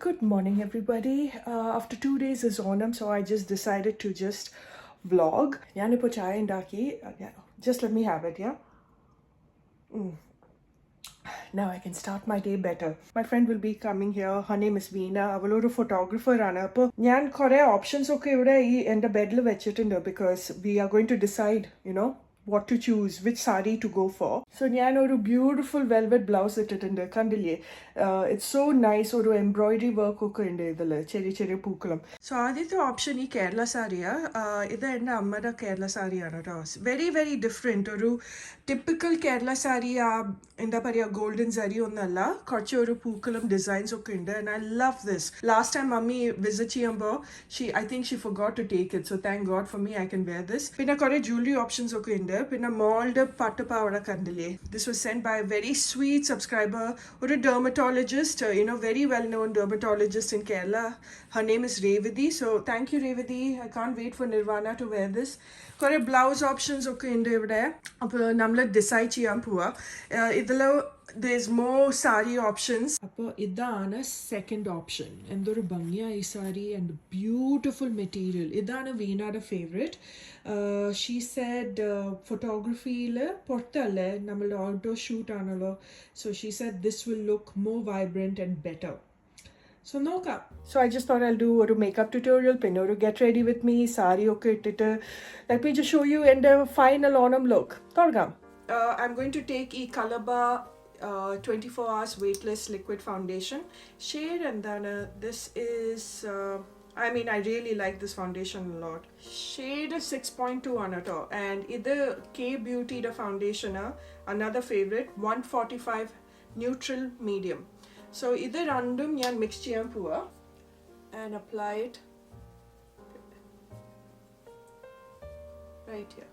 Good morning, everybody. After 2 days is ONAM, so I just decided to just vlog. Yanipo chai indaki. Just let me have it, yeah? Now I can start my day better. My friend will be coming here. Her name is Veena. Avaloru photographer ആണ്. അപ്പോൾ ഞാൻ കുറേ options ഒക്കെ ഇവിടെ ഈ എൻ്റെ ബെഡിൽ വെച്ചിട്ടുണ്ട് because we are going to decide, what to choose, which saree to go for. So ഞാൻ ഒരു beautiful velvet blouse ഇട്ടിട്ടുണ്ട് കണ്ടില്ലേ. It's so nice. ഒരു embroidery work ഒക്കെ ഉണ്ട് ഇതിൽ ചെറിയ ചെറിയ പൂക്കളും. So ആദ്യത്തെ ഓപ്ഷൻ ഈ കേരള സാരിയാ. ഇത് എൻ്റെ അമ്മയുടെ കേരള സാരിയാണ് കേട്ടോ. Very very different. ഒരു ടിപ്പിക്കൽ കേരള സാരി എന്താ പറയുക ഗോൾഡൻ സാരി ഒന്നല്ല, കുറച്ച് ഒരു പൂക്കളും ഡിസൈൻസ് ഒക്കെ ഉണ്ട്. And I love this. Last time mummy visit ചെയ്യുമ്പോൾ I think she forgot to take it. So thank God for me, I can wear this. പിന്നെ കുറേ ജ്വല്ലറി ഓപ്ഷൻസ് ഒക്കെ ഉണ്ട്. പിന്നെ മോൾഡ് പട്ടുപാവട കണ്ടില്ലേ. This was sent by a very sweet subscriber, ഒരു dermatologist, very well known dermatologist in Kerala. Her name is Revati. So thank you, Revati. I can't wait for Nirvana to wear this. കുറേ blouse options ഒക്കെ ഉണ്ട് ഇവിടെ. അപ്പോൾ നമ്മൾ decide ചെയ്യാൻ പോവാ. ഇതിൽ there's more saree options. അപ്പോൾ ഇതാണ് സെക്കൻഡ് ഓപ്ഷൻ. എന്തൊരു ഭംഗിയായി ഈ സാരി ആൻഡ് ബ്യൂട്ടിഫുൾ മെറ്റീരിയൽ. ഇതാണ് വീണയുടെ ഫേവറേറ്റ്. ഷീ സെഡ് ഫോട്ടോഗ്രഫിയിൽ പുറത്തല്ലേ, നമ്മളുടെ ഔട്ട്ഡോർ ഷൂട്ട് ആണല്ലോ. So she said this will look more vibrant and better. So നോക്കാം. So I just thought I'll do a makeup tutorial, പിന്നെ ഒരു get ready with me, sari ഒക്കെ ഇട്ടിട്ട് let me just show you എൻ്റെ final Onam look. തുടങ്ങാം. I'm going to take ഈ Calabar 24 hours weightless liquid foundation shade, and then this is I really like this foundation a lot. Shade is 6.2 on it, and either K Beauty the foundation, another favorite, 145 neutral medium. So either random yan mix cheyan poa and apply it right here.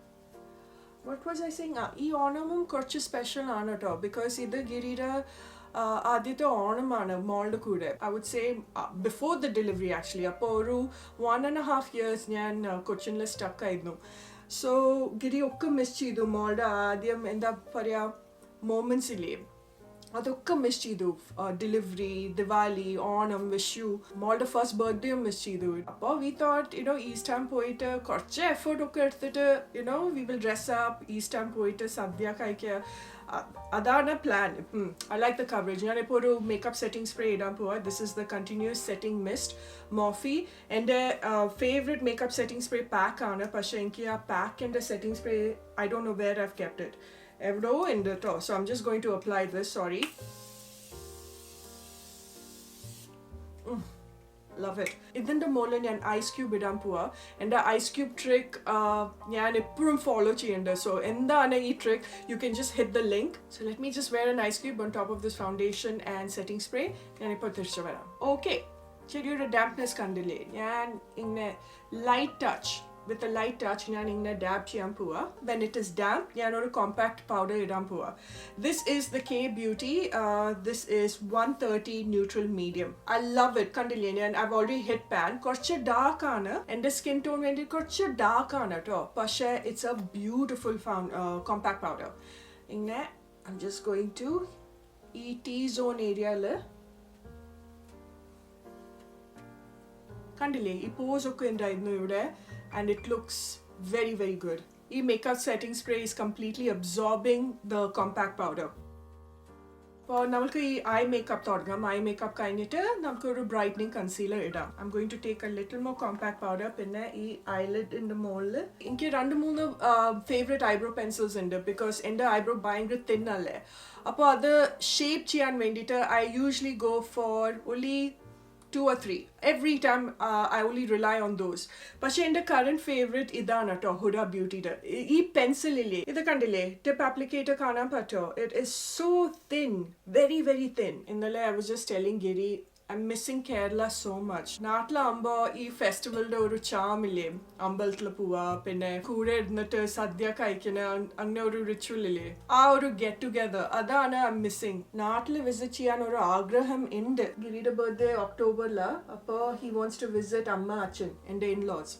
What was I saying? Ee Onamum korchu special aanato because either girira ആദ്യത്തെ ഓണമാണ് മോളുടെ കൂടെ. I would say before the delivery actually. അപ്പോൾ ഒരു 1.5 years ഞാൻ കൊച്ചിനിൽ stuck ആയിരുന്നു. So ഗിരി ഒക്കെ miss ചെയ്തു. മോളുടെ ആദ്യം എന്താ പറയുക moments ഇല്ലേ, അതൊക്കെ മിസ് ചെയ്തു. ഡെലിവറി, ദിവാലി, ഓണം, വിഷു, മോളുടെ ഫസ്റ്റ് ബർത്ത്ഡേയും മിസ് ചെയ്തു. അപ്പോൾ വി തോട്ട് ഈസ്റ്റ് ടൈം പോയിട്ട് കുറച്ച് എഫേർട്ട് ഒക്കെ എടുത്തിട്ട് we will dress up, east time പോയിട്ട് സദ്യ കഴിക്കുക. അതാണ് plan. I like the coverage. ഞാനിപ്പോൾ ഒരു മേക്കപ്പ് സെറ്റിംഗ് സ്പ്രേ ഇടാൻ പോവാ. This is the continuous setting mist Morphe. എൻ്റെ favourite makeup setting spray pack ആണ്. പക്ഷേ എനിക്ക് ആ പാക്കിൻ്റെ setting spray I don't know where I have kept it. എവിടോ ഉണ്ട് കേട്ടോ. So I'm just going to apply this. Sorry. Love it. ഇതിൻ്റെ മുകളിൽ ഞാൻ ഐസ് ക്യൂബ് ഇടാൻ പോവാ. എൻ്റെ ഐസ് ക്യൂബ് ട്രിക്ക് ഞാൻ എപ്പോഴും ഫോളോ ചെയ്യുന്നുണ്ട്. സോ എന്താണ് ഈ trick? You can just hit the link. So let me just wear an ice cube on top of this foundation and setting spray. ഞാനിപ്പോൾ തിരിച്ചു വരാം. ഓക്കെ, ചെറിയൊരു ഡാംപ്നെസ് കണ്ടില്ലേ? ഞാൻ ഇങ്ങനെ light touch, with a light touch ഞാൻ ഇങ്ങനെ dab ചെയ്യാൻ പോവാ. when it is damp ഞാനൊരു കോമ്പാക്ട് പൗഡർ ഇടാൻ പോവാ. this is the K Beauty. This is 130 neutral medium. I love it. കണ്ടില്ലേ, ഞാൻ I've already hit pan. കുറച്ച് ഡാർക്ക് ആണ്, എൻ്റെ സ്കിൻ ടോൺ വേണ്ടി കുറച്ച് ഡാർക്ക് ആണ് കേട്ടോ. പക്ഷേ it's a beautiful compact powder. ഇങ്ങനെ I'm just going to ഈ T-zone ഏരിയയിൽ കണ്ടില്ലേ ഈ പോസ് ഒക്കെ ഉണ്ടായിരുന്നു ഇവിടെ. And it looks very very good. This makeup setting spray is completely absorbing the compact powder. അപ്പോൾ നമുക്ക് ഈ ഐ മേക്കപ്പ് തുടങ്ങാം. ഐ മേക്കപ്പ് കഴിഞ്ഞിട്ട് നമുക്കൊരു ബ്രൈറ്റനിങ് കൺസീലർ ഇടാം. I'm going to take a little more compact powder. പിന്നെ ഈ ഐലിഡിൻ്റെ മുകളിൽ എനിക്ക് 2-3 ഫേവറേറ്റ് ഐബ്രോ പെൻസിൽസ് ഉണ്ട്. ബിക്കോസ് എൻ്റെ ഐബ്രോ ഭയങ്കര തിൻ അല്ലേ. അപ്പോൾ അത് ഷേപ്പ് ചെയ്യാൻ വേണ്ടിയിട്ട് I usually go for only 2 or 3. Every time I only rely on those. പക്ഷേ എൻ്റെ കറണ്ട് ഫേവറേറ്റ് ഇതാണ് കേട്ടോ, ഹുഡ ബ്യൂട്ടിയുടെ ഈ പെൻസിലില്ലേ. ഇത് കണ്ടില്ലേ, ടിപ്പ് ആപ്ലിക്കേറ്റർ കാണാൻ പറ്റുമോ? It is so thin, very very thin. ഇന്നലെ I was just telling Giri I'm missing Kerala so much. നാട്ടിലാകുമ്പോൾ ഈ ഫെസ്റ്റിവലിൻ്റെ ഒരു ചാമില്ലേ, അമ്പലത്തിൽ പോവാ, പിന്നെ കൂടെ ഇരുന്നിട്ട് സദ്യ കഴിക്കുന്ന അങ്ങനെ ഒരു റിച്വൽ ഇല്ലേ, ആ ഒരു ഗെറ്റ് ടുഗെദർ, അതാണ് ഐ എം മിസ്സിങ്. നാട്ടിൽ വിസിറ്റ് ചെയ്യാൻ ഒരു ആഗ്രഹം ഉണ്ട്. ഗിരിയുടെ ബർത്ത്ഡേ ഒക്ടോബറിലാണ്. അപ്പോൾ ഹി വാണ്ട്സ് ടു വിസിറ്റ് അമ്മ അച്ഛൻ, എൻ്റെ ഇൻലോസ്.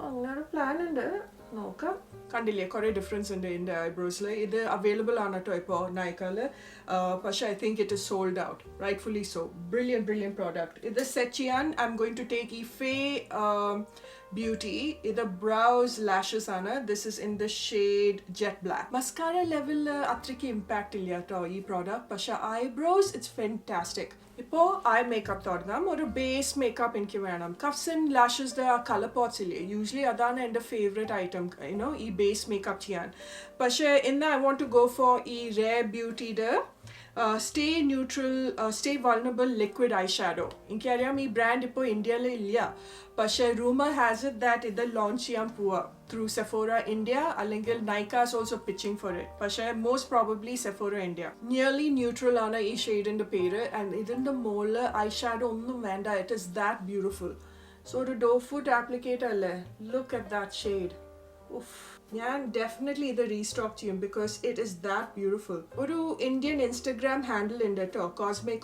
അങ്ങനെ ഒരു പ്ലാൻ ഉണ്ട്. നോക്കാം കണ്ടില്ലേ കുറേ ഡിഫറൻസ് ഉണ്ട് എൻ്റെ ഐബ്രോസിൽ ഇത് അവൈലബിൾ ആണ് കേട്ടോ ഇപ്പോൾ നൈക്കയിൽ പക്ഷേ I think it is sold out rightfully so brilliant product ഇത് സെറ്റ് ചെയ്യാൻ I'm going to take ഈ ഫേ ബ്യൂട്ടി ഇത് ബ്രൗസ് ലാഷസ് ആണ് this is in the shade jet black mascara ലെവലിൽ അത്രയ്ക്ക് ഇമ്പാക്റ്റ് ഇല്ല കേട്ടോ ഈ പ്രോഡക്റ്റ് പക്ഷേ ഐബ്രോസ് ഇറ്റ്സ് ഫെന്റാസ്റ്റിക് ഇപ്പോൾ ഐ മേക്കപ്പ് തുടങ്ങാം ഒരു ബേസ് മേക്കപ്പ് എനിക്ക് വേണം cuffs and lashes colour pots ഇല്ലേ യൂഷ്വലി അതാണ് എൻ്റെ ഫേവറേറ്റ് ഐറ്റം യുനോ ഈ ബേസ് മേക്കപ്പ് ചെയ്യാൻ പക്ഷേ ഇന്ന് I want to go for ഈ റെയർ ബ്യൂട്ടിയുടെ stay neutral stay vulnerable liquid eye shadow എനിക്കറിയാം ഈ ബ്രാൻഡ് ഇപ്പോൾ ഇന്ത്യയിൽ ഇല്ല പക്ഷേ റൂമർ ഹാസ് ഇറ്റ് ദാറ്റ് ഇത് ലോഞ്ച് ചെയ്യാൻ പോവാ ത്രൂ സെഫോറ ഇന്ത്യ അല്ലെങ്കിൽ Nykaa's also pitching for it പക്ഷേ most probably Sephora India nearly neutral ആണ് ഈ ഷെയ്ഡിൻ്റെ പേര് ആൻഡ് ഇതിൻ്റെ മുകളിൽ ഐ ഷാഡോ ഒന്നും വേണ്ട it is that beautiful so ഒരു ഡോ ഫുഡ് ആപ്ലിക്കേറ്റർ അല്ലേ ലുക്ക് അറ്റ് ദാറ്റ് ഷെയ്ഡ് ഉഫ് ഞാൻ ഡെഫിനറ്റ്ലി ഇത് റീസ്റ്റോക്ക് ചെയ്യും because it is that beautiful ഒരു ഇന്ത്യൻ ഇൻസ്റ്റഗ്രാം ഹാൻഡിൽ ഉണ്ട് കേട്ടോ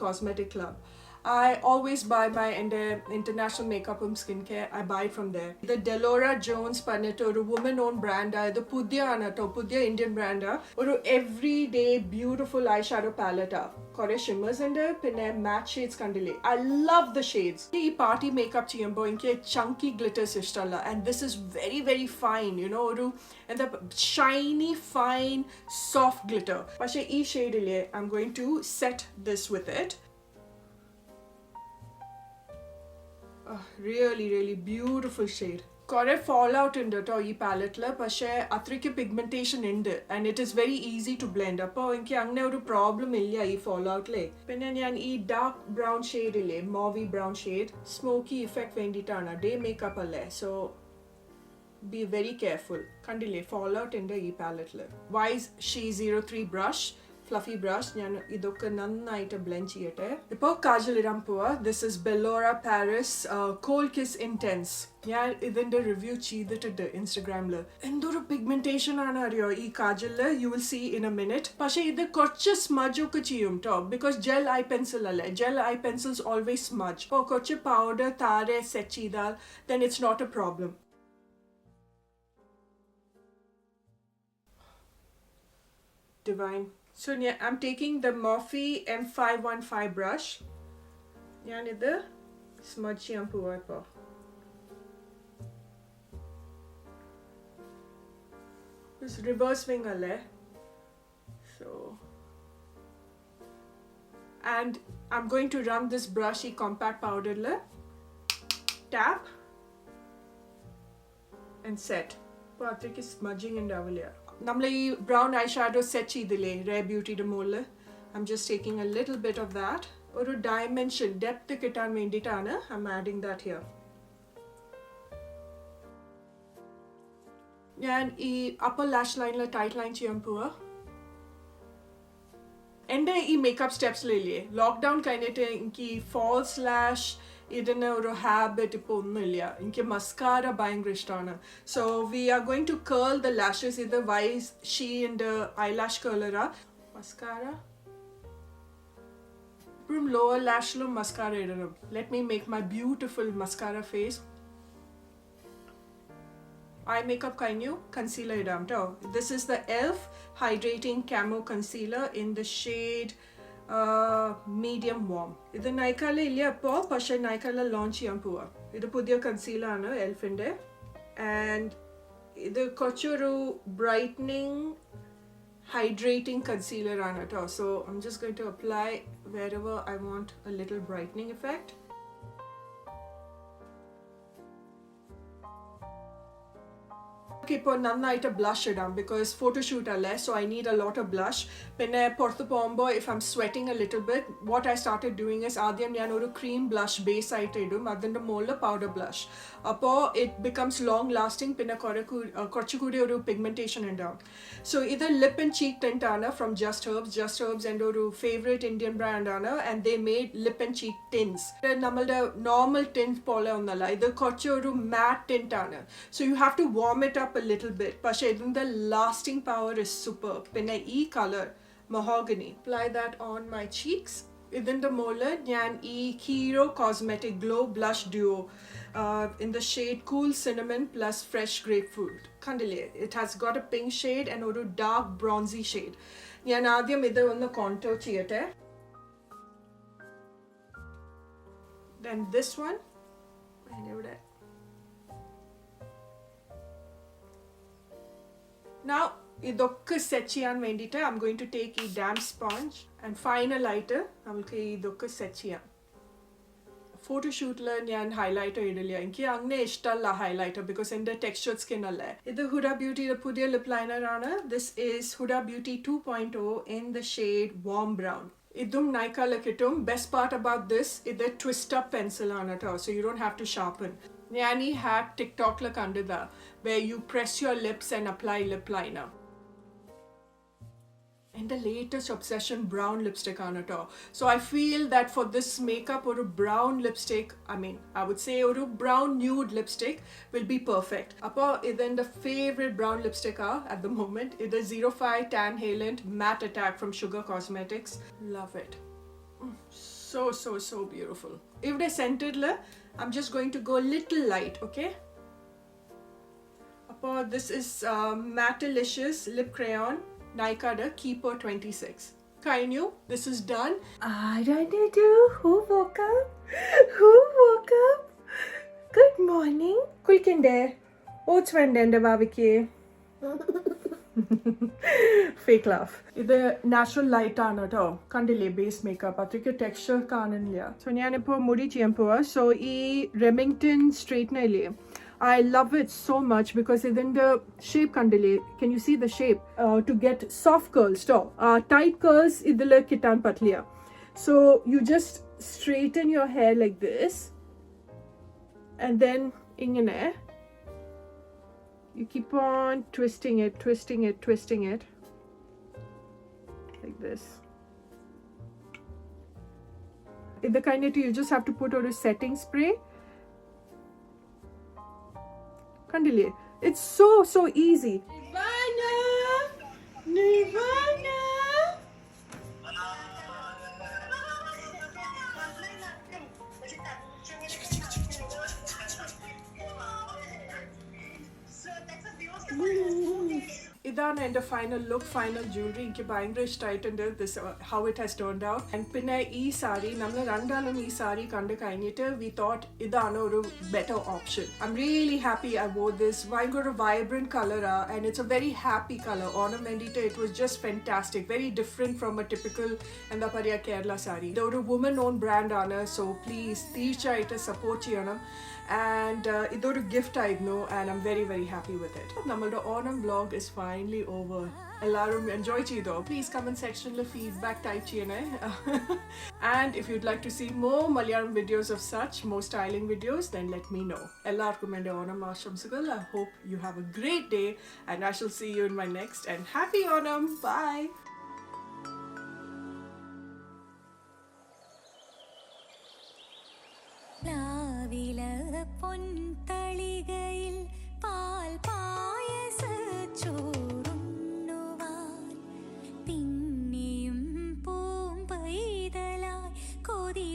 cosmetic club I always buy my international makeup and skincare. I buy it from there. The Delora Jones panetto oru woman owned brand idu pudya anato pudya Indian brand oru everyday beautiful eyeshadow palette kore shimmers and pinne matte shades kandile I love the shades ee party makeup cheyumbo inke chunky glitters ishtalla and this is very fine you know oru and the shiny fine soft glitter പക്ഷേ ഈ ഷെയ്ഡിലെ I'm going to set this with it. Really beautiful shade. കുറേ fall out ഉണ്ട് കേട്ടോ ഈ പാലറ്റിൽ പക്ഷേ അത്രയ്ക്ക് pigmentation ഉണ്ട് and it is very easy to blend അപ്പോൾ എനിക്ക് അങ്ങനെ ഒരു പ്രോബ്ലം ഇല്ല ഈ fall outലേ പിന്നെ ഞാൻ ഈ ഡാർക്ക് ബ്രൗൺ ഷെയ്ഡ് ഇല്ലേ mauve brown shade smoky effect വേണ്ടിയിട്ടാണ് ഡേ മേക്കപ്പ് അല്ലേ സോ ബി വെരി കെയർഫുൾ കണ്ടില്ലേ fall out ഉണ്ട് ഈ പാലറ്റിൽ വൈസ് ഷീ 03 ബ്രഷ് fluffy brush ഞാൻ ഇതൊക്കെ നന്നായിട്ട് ബ്ലെൻഡ് ചെയ്യട്ടെ ഇപ്പോൾ കാജൽ ഇടാൻ പോവാ this is Belora Paris kohl kiss intense ഞാൻ ഇതിന്റെ റിവ്യൂ ചെയ്തിട്ടുണ്ട് ഇൻസ്റ്റഗ്രാമിൽ എന്തൊരു പിഗ്മെന്റേഷൻ ആണ് അറിയോ ഈ കാജലില് you will see in a minute പക്ഷേ ഇത് കുറച്ച് സ്മജ് ഒക്കെ ചെയ്യും കേട്ടോ ബിക്കോസ് ജെൽ ഐ പെൻസിൽ അല്ലേ gel eye pencils always smudge അപ്പോൾ കുറച്ച് പൗഡർ താരെ സെറ്റ് ചെയ്താൽ then it's not a problem divine. So yeah, I'm taking the Morphe M515 brush. ഞാൻ ഇത് സ്മജ് ചെയ്യാൻ പോവാ ഇപ്പോൾ റിവേഴ്സ് വിങ് അല്ലേ so and I'm going to run this brush ഈ compact powder ല് tap and set അപ്പോൾ അത്രയ്ക്ക് സ്മജിങ് ഉണ്ടാവില്ല നമ്മൾ ഈ ബ്രൗൺ ഐ ഷാഡോ സെറ്റ് ചെയ്തില്ലേ റെയർ ബ്യൂട്ടിയുടെ മുകളിൽ I am just taking A little bit of that ഒരു ഡയമെൻഷൻ ഡെപ്ത് കിട്ടാൻ വേണ്ടിയിട്ടാണ് I M adding that here ഞാൻ ഈ അപ്പർ ലാഷ് ലൈനിൽ ടൈറ്റ് ലൈൻ ചെയ്യാൻ പോവാ എൻ്റെ ഈ മേക്കപ്പ് സ്റ്റെപ്സിലില്ലേ ലോക്ക്ഡൗൺ കഴിഞ്ഞിട്ട് എനിക്ക് ഫാൾസ് ലാഷ് ഇതിന് ഒരു ഹാബിറ്റ് ഇപ്പോൾ ഒന്നുമില്ല എനിക്ക് മസ്കാര ഭയങ്കര ഇഷ്ടമാണ് so we are going to curl the lashes ഇത് വൈസ് ഷീൻ്റെ ഐലാഷ് കേളറാ മസ്കാര ഇപ്പോഴും ലോവർ ലാഷിലും മസ്കാര ഇടണം let me make my beautiful mascara face eye makeup കഴിഞ്ഞു concealer ഇടാം കേട്ടോ this is the elf hydrating camo concealer in the shade medium warm ഇത് നൈക്കയിൽ ഇല്ല അപ്പോൾ പക്ഷേ നൈക്കയിൽ ലോഞ്ച് ചെയ്യാൻ പോവാ ഇത് പുതിയ കൺസീലർ ആണ് എൽഫിൻ്റെ ആൻഡ് ഇത് കുറച്ചൊരു ബ്രൈറ്റനിങ് ഹൈഡ്രേറ്റിംഗ് കൺസീലർ ആണ് കേട്ടോ so I'm just going to apply wherever I want a little brightening effect. ഇപ്പോൾ നന്നായിട്ട് ബ്ലഷ് ഇടാം ബിക്കോസ് ഫോട്ടോഷൂട്ട് അല്ലേ so I need a lot of blush പിന്നെ പുറത്ത് പോകുമ്പോൾ if I M sweating A little bit what I started doing is ആദ്യം ഞാൻ ഒരു ക്രീം ബ്ലഷ് ബേസ് ആയിട്ട് ഇടും അതിൻ്റെ മുകളിൽ പൗഡർ ബ്ലഷ് അപ്പോൾ ഇറ്റ് ബിക്കംസ് ലോങ് ലാസ്റ്റിംഗ് പിന്നെ കുറച്ചുകൂടി ഒരു പിഗ്മെന്റേഷൻ ഉണ്ടാവും സോ ഇത് ലിപ്പ് ആൻഡ് ചീക്ക് ടിന്റ് ആണ് ഫ്രം ജസ്റ്റ് ഹെർബ്സ് എൻ്റെ ഒരു ഫേവറേറ്റ് ഇന്ത്യൻ ബ്രാൻഡ് ആണ് and they made lip and cheek tints നമ്മളുടെ നോർമൽ ടിൻറ്റ് പോലെ ഒന്നല്ല ഇത് കുറച്ചൊരു മാറ്റ് ടിന്റ് ആണ് so you have to warm it up a little bit പക്ഷേ ഇതിൻ്റെ lasting power is super പിന്നെ ഈ color mahogany apply that on my cheeks ഇതിൻ്റെ മുകളിൽ ഞാൻ ഈ Hero cosmetic glow blush duo in the shade Cool Cinnamon plus Fresh Grapefruit. കണ്ടില്ലേ, it has got a pink shade and ഒരു dark bronzy shade. ഞാൻ ആദ്യം ഇത് ഒന്ന് കോൺടൂർ ചെയ്യട്ടെ. Then this one. ഇവിടെ. Now ഇതൊക്കെ സെറ്റ് ചെയ്യാൻ വേണ്ടിയിട്ട് I'm going to take ഈ damp sponge and final ആയിട്ട് നമുക്ക് ഇതൊക്കെ സെറ്റ് ചെയ്യാം. ഫോട്ടോഷൂട്ടിൽ ഞാൻ ഹൈലൈറ്റർ ഇടില്ല, എനിക്ക് അങ്ങനെ ഇഷ്ടമല്ല ഹൈലൈറ്റർ ബിക്കോസ് എൻ്റെ ടെക്സ്ചർഡ് സ്കിൻ അല്ലേ. ഇത് ഹുഡ ബ്യൂട്ടിയുടെ പുതിയ ലിപ് ലൈനർ ആണ്. This is Huda Beauty 2.0 in the shade warm brown. ഇതും നൈക്കയിൽ കിട്ടും. ബെസ്റ്റ് പാർട്ട് അബൌട്ട് ദിസ്, ഇത് ട്വിസ്റ്റ് അപ്പ് പെൻസിൽ ആണ് കേട്ടോ, so you don't have to sharpen. ഞാൻ ഈ ഹാക്ക് ടിക്ടോക്കിൽ കണ്ടതാ, where you press your lips and apply lip liner. And the latest obsession brown lipstick on it. So I feel that for this makeup or a brown lipstick, I would say or a brown nude lipstick will be perfect. Appa then the favorite brown lipstick at the moment it is 05 Tan Halent Matte Attack from Sugar Cosmetics. Love it. So beautiful. If they scented la, I'm just going to go a little light, okay? Appa this is Mattelicious lip crayon. Nykaa the Keeper 26. Kainu, this is done. I don't know who woke up. Who woke up? Good morning. Kulkinde. What's wendende baviki? Fake laugh. This natural light ആണ് ട്ടോ. കണ്ടില്ലേ base makeup അത്രയ്ക്ക് texture കാണില്ല. So ഞാനിപ്പോൾ മുടി ചെയ്യാൻ പോവാ. So ഈ റെമിംഗ്ടൺ സ്ട്രെയിറ്റ്നർ ഇല്ലേ, I love it so much because in the shape kandile, can you see the shape to get soft curls to tight curls idile kitan patliya. So you just straighten your hair like this and then ingane you keep on twisting it like this. In the kind of you just have to put on a setting spray. Kandile, it's so easy. Nirvana. ഇതാണ് എൻ്റെ final look, final jewellery. എനിക്ക് ഭയങ്കര ഇഷ്ടമായിട്ടുണ്ട് this how it has turned out. And പിന്നെ ഈ സാരി നമ്മൾ രണ്ടാളും ഈ സാരി കണ്ടു കഴിഞ്ഞിട്ട് വി തോട്ട് ഇതാണ് ഒരു better option. I'm really happy I wore this. ഭയങ്കര ഒരു വൈബ്രന്റ് കളറാ and it's a very happy colour. Onam വേണ്ടിയിട്ട് it was just fantastic, very different from a typical എന്താ പറയുക കേരള സാരി. ഇത് ഒരു വുമൻ ഓൺ ബ്രാൻഡ് ആണ്. സോ പ്ലീസ് തീർച്ചയായിട്ടും സപ്പോർട്ട് ചെയ്യണം. And ഇതൊരു ഗിഫ്റ്റ് ആയിരുന്നു and I'm very happy with it. നമ്മളുടെ Onam vlog is finally over. എല്ലാവരും എൻജോയ് ചെയ്തോ? പ്ലീസ് കമന്റ് സെക്ഷനിൽ ഫീഡ്ബാക്ക് ടൈപ്പ് ചെയ്യണേ. And if you'd like to see more Malayalam videos of such, more styling videos, then let me know. എല്ലാവർക്കും എൻ്റെ ഓണം ആശംസകൾ. I hope you have a great day and I shall see you in my next, and happy Onam. Bye. പൊൻതളികയിൽ പാൽ പായസച്ചോറുണ്ണുവാൻ പിന്നെയും പൂമ്പൈതലായി കൊതി